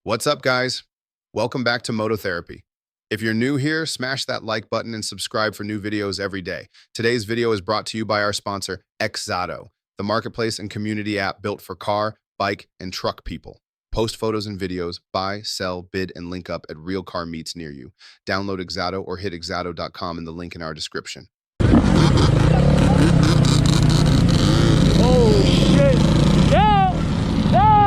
What's up, guys? Welcome back to Moto Therapy. If you're new here, smash that like button and subscribe for new videos every day. Today's video is brought to you by our sponsor, XZotto, the marketplace and community app built for car, bike, and truck people. Post photos and videos, buy, sell, bid, and link up at real car meets near you. Download XZotto or hit xzotto.com in the link in our description. Oh shit! No! No!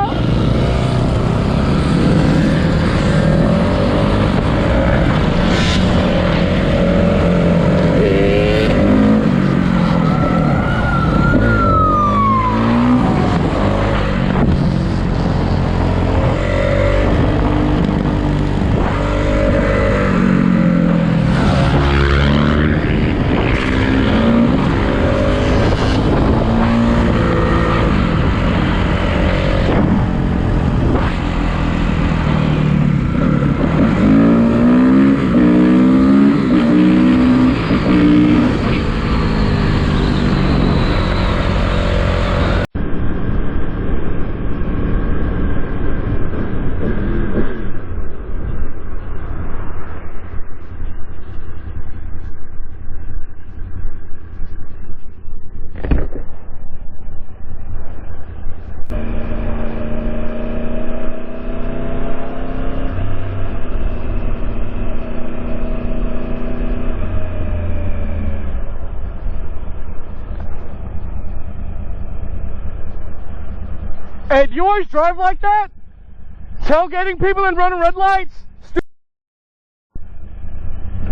Hey, do you always drive like that? Tailgating people and running red lights?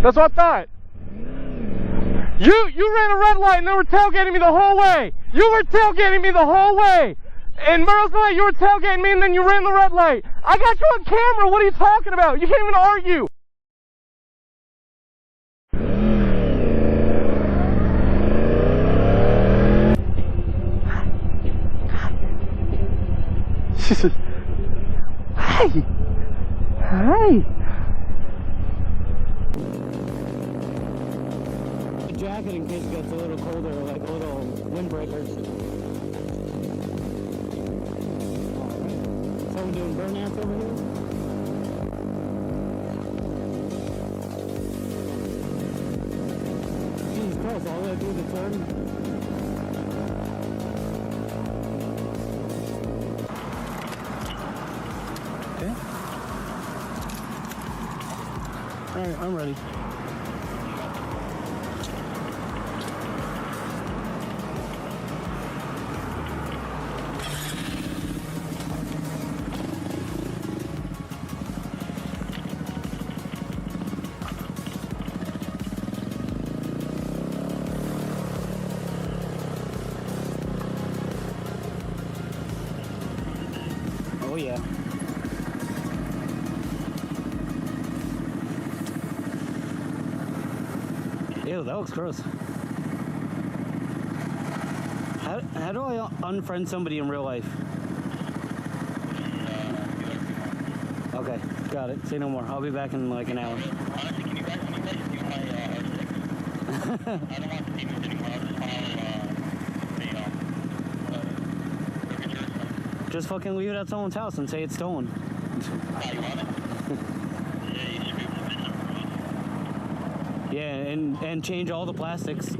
That's what I thought. You ran a red light and they were tailgating me the whole way. You were tailgating me the whole way. In Merle's you were tailgating me and then you ran the red light. I got you on camera. What are you talking about? You can't even argue. She says, "Hi, hi." Jacket in case it gets a little colder, like little windbreakers. Someone doing burnouts over here? Jesus Christ, all the way through the turn. Alright, I'm ready. Oh yeah. Ew, that looks gross. How do I unfriend somebody in real life? Okay, got it. Say no more. I'll be back in like an hour. Honestly, can you guys do my I don't want to see this anymore. I'll just follow Just fucking leave it at someone's house and say it's stolen. you want it? Yeah, and change all the plastics.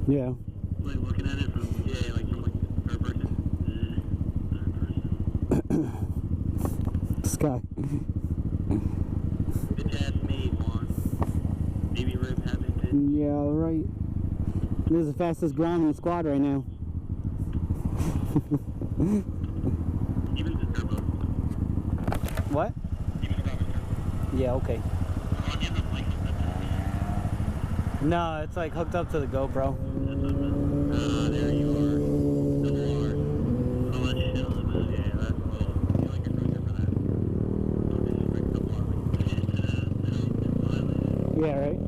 Yeah. Like looking at it from third person. Sky. Bitch ass made one. Baby rib having bitch. Yeah, right. This is the fastest ground in the squad right now. Even the turbo. What? Even the turbo. Yeah, okay. Oh, yeah, that's like No, it's like hooked up to the GoPro. there you are. Double R. Oh, that shit on the yeah, that's cool. I feel like you're throwing for that. Okay, like double R, like, Yeah, right?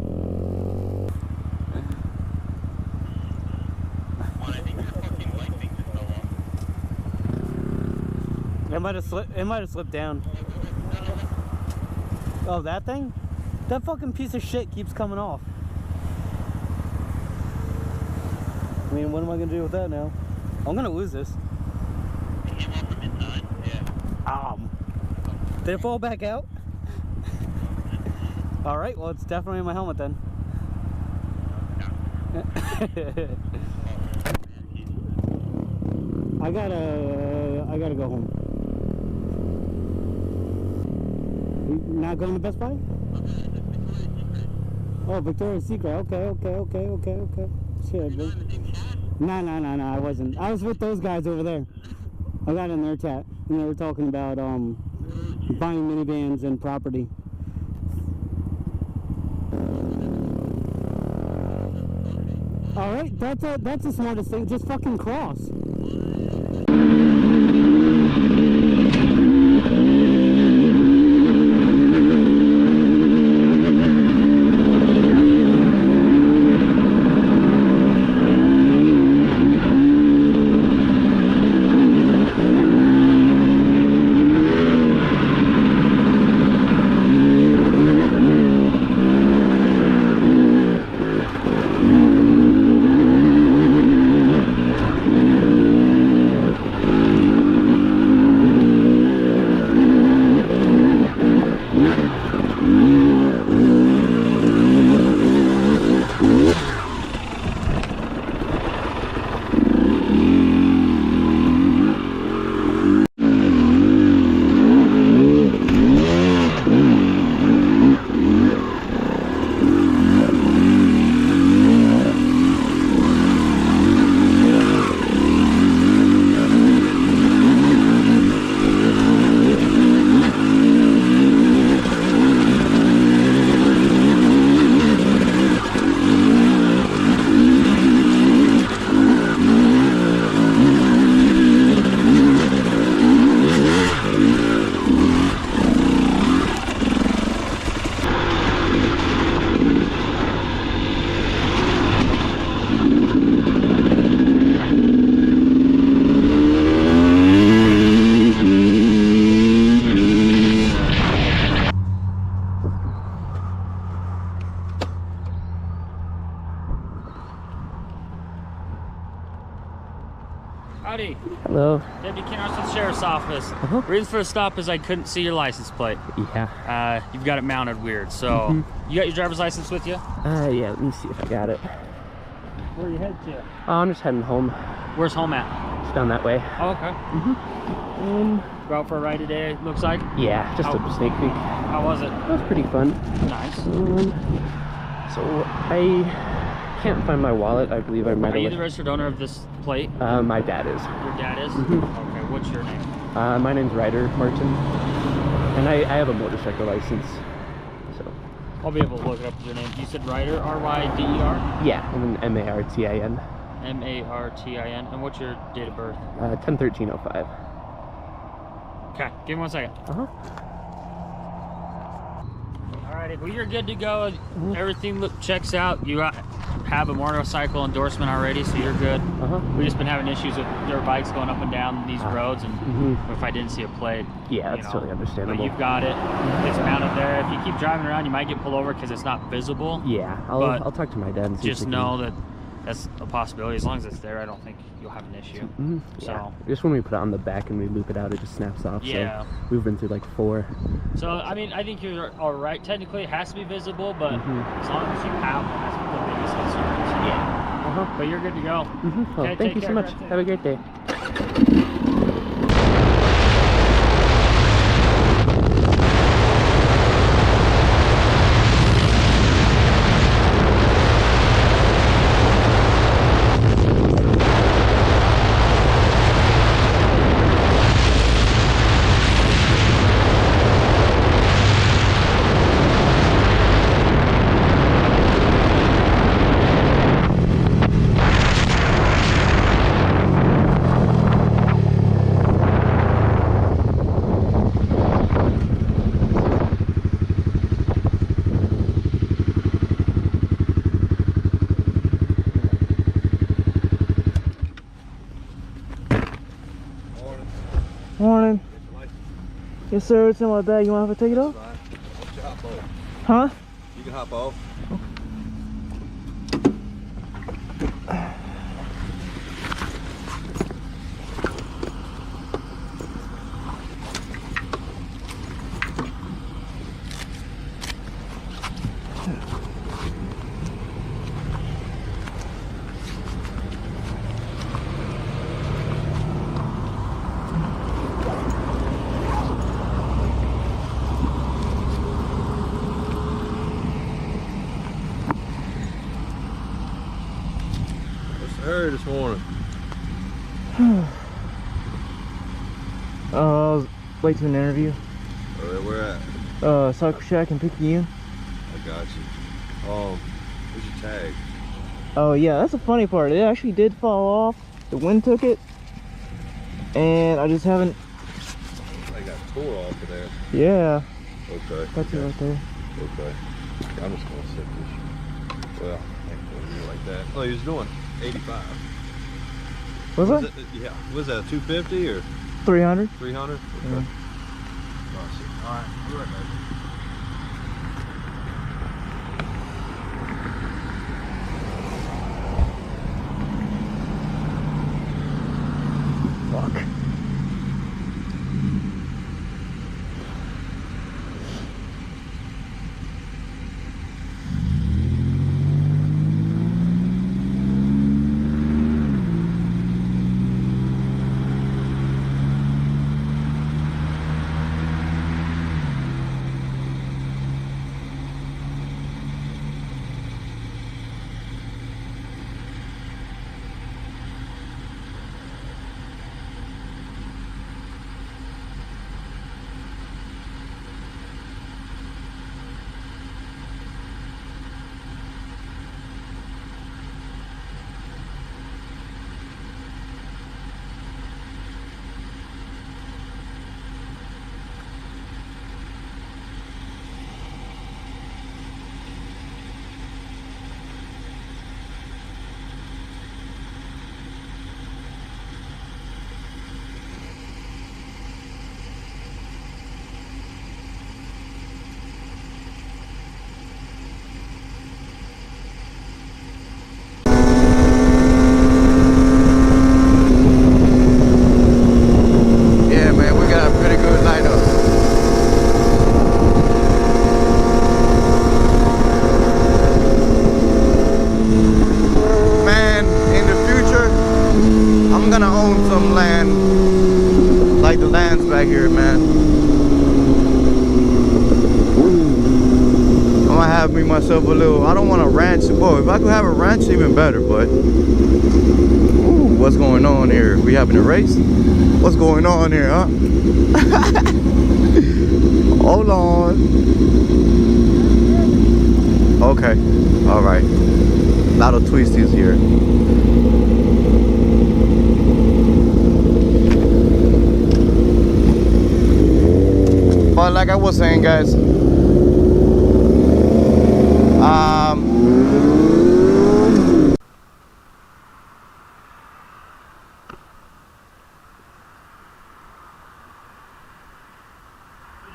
It might have slipped. It might have slipped down. Oh, that thing? That fucking piece of shit keeps coming off. I mean, what am I gonna do with that now? I'm gonna lose this. It came off from inside. Yeah. Did it fall back out? All right. Well, it's definitely in my helmet then. I gotta go home. Not going to Best Buy? Oh, Victoria's Secret. Okay. Shit, bro. No, I wasn't. I was with those guys over there. I got in their chat, and they were talking about buying minivans and property. All right, that's the smartest thing. Just fucking cross. Howdy. Hello. Deputy Ken Arson Sheriff's Office. Reason for the stop is I couldn't see your license plate. Yeah. You've got it mounted weird. So, you got your driver's license with you? Yeah, let me see if I got it. Where are you headed to? Oh, I'm just heading home. Where's home at? It's down that way. Oh, okay. Go out for a ride today, it looks like? Yeah, just up to Snake Creek. How was it? It was pretty fun. Nice. So, I can't find my wallet. I believe I might have... Are you the registered owner of this plate? My dad is. Your dad is? Okay, what's your name? My name's Ryder Martin. And I have a motorcycle license. So. I'll be able to look it up with your name. You said Ryder, R-Y-D-E-R? Yeah, and then M-A-R-T-I-N. M-A-R-T-I-N. And what's your date of birth? 10/13/05. Okay, give me 1 second. Alrighty, well you're good to go. Everything checks out. You have a motorcycle endorsement already, so you're good. We've just been having issues with dirt bikes going up and down these roads, and if I didn't see a plate, yeah, that's totally understandable. But you've got it. It's mounted there. If you keep driving around, you might get pulled over because it's not visible. Yeah, I'll talk to my dad and see just know that that's a possibility. As long as it's there, I don't think you'll have an issue. So just when we put it on the back and we loop it out, it just snaps off. Yeah. So we've been through like 4. So I mean, I think you're all right. Technically, it has to be visible, but as long as you have one, that's the biggest concern. Yeah. But you're good to go. Well, Okay, thank you so much. Have a great day. Yes, sir. It's in my bag. You want to have to take it off? Fine. Why don't you hop off? Huh? You can hop off. Hurry this morning. I was late to an interview. Where at? Cycle Shack in Picayune. I got you. Where's your tag? Oh yeah, that's the funny part. It actually did fall off. The wind took it, and I just haven't. I got tore off of there. Yeah. Okay. That's it right there. Okay. I'm just gonna set this. Well, I ain't gonna do it like that. Oh, he was doing 85. Was Was it? Yeah. Was that 250 or 300. 300? Okay. Yeah. All right. I'll be right back. Fuck. back here, man. I'm gonna have me myself a little, I don't want a ranch. Boy, if I could have a ranch, even better, but ooh, what's going on here? We having a race? What's going on here, huh? Hold on. Okay, all right. A lot of twisties here. But like I was saying, guys,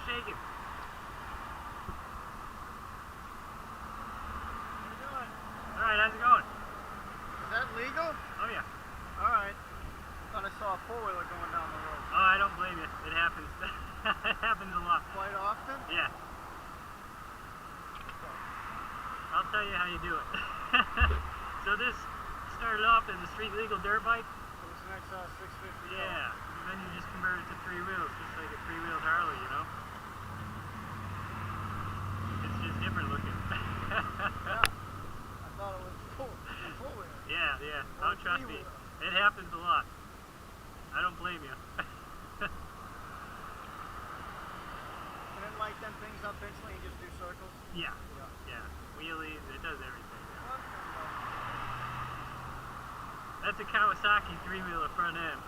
Shake it. Alright, how's it going? is that legal? Oh yeah. Alright. Thought I saw a four-wheeler going down the road. Oh, I don't blame you. It happens. It happens a lot. Quite often? Yeah. I'll tell you how you do it. So this started off as a street legal dirt bike. So it's an XL 650. Yeah. And then you just convert it to three wheels, just like a three-wheeled Harley, you know? It's just different looking. Yeah. I thought it was four-wheeler. Yeah, yeah. Oh, trust me. It happens a lot. I don't blame you. And then light them things up instantly and just do circles? Yeah. Yeah. Wheelies, it does everything. Yeah. That's a Kawasaki three-wheeler front end.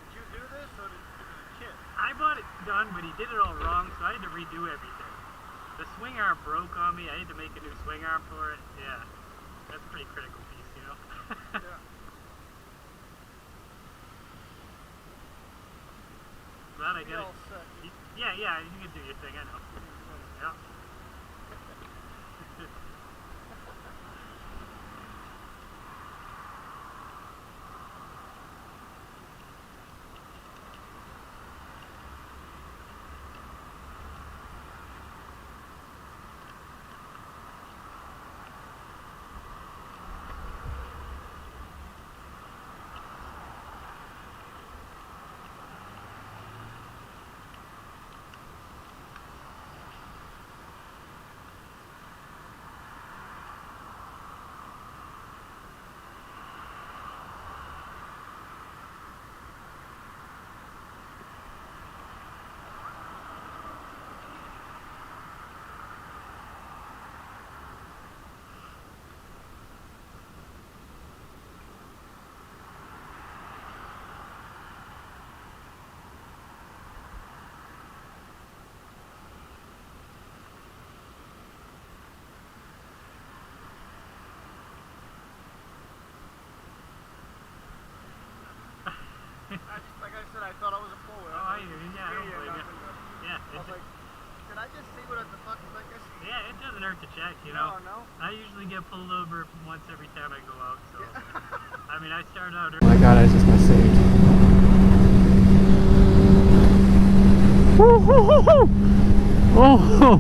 Did you do this or did it a kid? I bought it done, but he did it all wrong, so I had to redo everything. The swing arm broke on me. I had to make a new swing arm for it. Yeah. That's a pretty critical piece, you know? Yeah. glad I got it. Yeah, yeah, you can do your thing, I know. Yeah. Like I said, I thought I was a four-wheeler. Oh, I hear you. Yeah, I don't blame you. Yeah. I was like, did I just see what the fuck is like this? Yeah, it doesn't hurt to check, you know. No. I usually get pulled over once every time I go out, so. I mean, I start out Oh my god, I just got saved. Oh,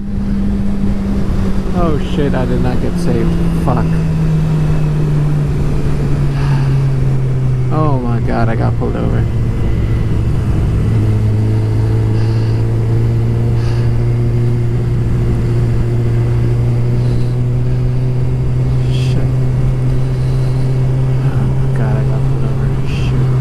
oh shit, I did not get saved. Fuck. Oh my god, I got pulled over. Shit. Oh my god, I got pulled over. Shoot.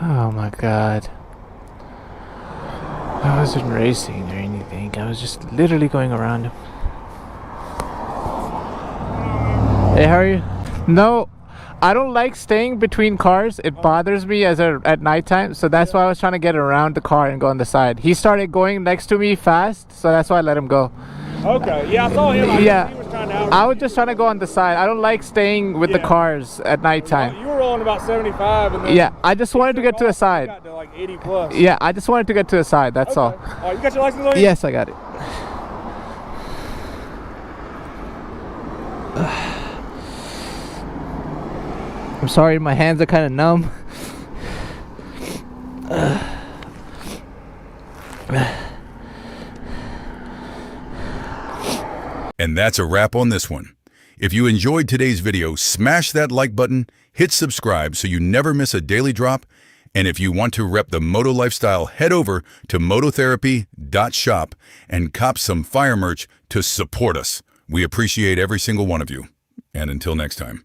Oh my god. I wasn't racing or anything. I was just literally going around him. Hey, how are you? No, I don't like staying between cars. It bothers me at nighttime, so that's why I was trying to get around the car and go on the side. He started going next to me fast, so that's why I let him go. Okay, yeah, I saw him. He was trying to I was just trying to go on the side. I don't like staying with the cars at nighttime. You were rolling about 75, and then Yeah, I just wanted to get to the side. got to like 80 plus. Yeah, I just wanted to get to the side, that's all. You got your license on you? Yes, I got it. I'm sorry, my hands are kind of numb. And that's a wrap on this one. If you enjoyed today's video, smash that like button, hit subscribe so you never miss a daily drop, and if you want to rep the moto lifestyle, head over to mototherapy.shop and cop some fire merch to support us. We appreciate every single one of you. And until next time.